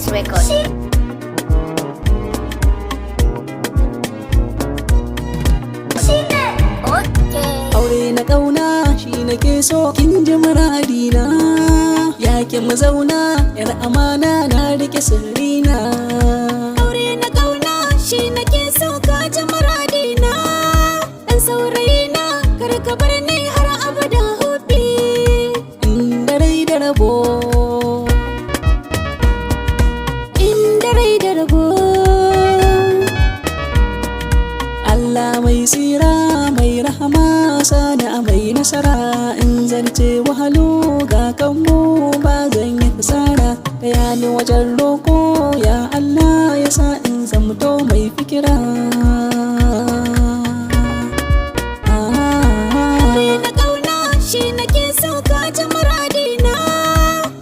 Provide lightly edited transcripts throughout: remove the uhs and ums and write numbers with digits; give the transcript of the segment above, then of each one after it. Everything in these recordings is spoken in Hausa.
Nice record. Aure na ƙauna shi nake so kin ji muradina, yakin mu zauna yar amana na rike sirrina. Aure na ƙauna shi nake so ka ji muradina, ɗan saurayina kar ka bar ni har abada hobi. Inda rai da rabo, inda rai da rabo. Allah mai tsira mai rahama sana mai nasara, in zance wahalu ga kanmu ba zan yi kasara. Kaya ni wajen roko ya Allah ya sa in zamto mai fikira. Aure na ƙauna shi nake so ka ji muradina,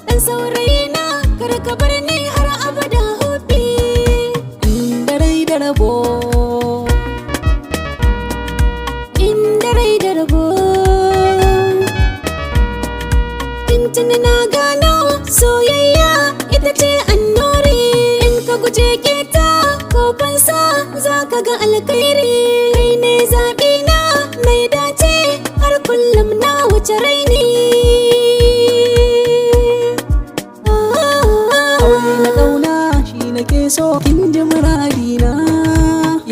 ɗan saurayina kar ka bar ni har abada hobi. Inda rai da rabo, inda rai da rabo. Tuntuni na gano soyayya ita ce annuri, in ka guje keta ko fansa za ka ga alkhairi. Kai ne zaɓi na mai dace har kullum na wuce raini. aure na ƙauna shi nake so kin ji muradina,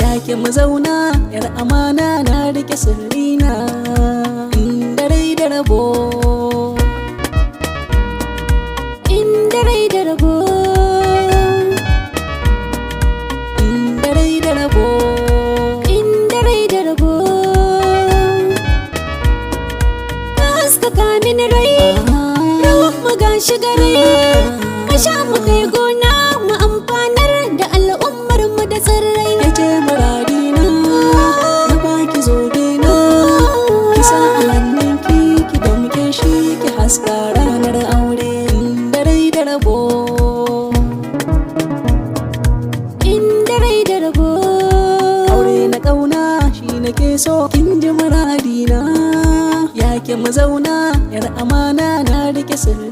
yakin mu zauna yar amana na rike sirrina. Inda rai da rabo, Inda rai da rabo, inda rai da rabo. inda rai da rabo. Ka haskaka mini rai, rawar mu gashi gare. Ka sha mu kai gona mu amfanar da al'ummar mu da tsirrai. Yace muradina na baki zobe na, ki sa a hannunki ki damke shi ki haska ranar aure. Inda rai da rabo, Inda rai da rabo. aure na ƙauna shi nake so kin ji muradina, yakin mu zauna yar amana na rike sirri.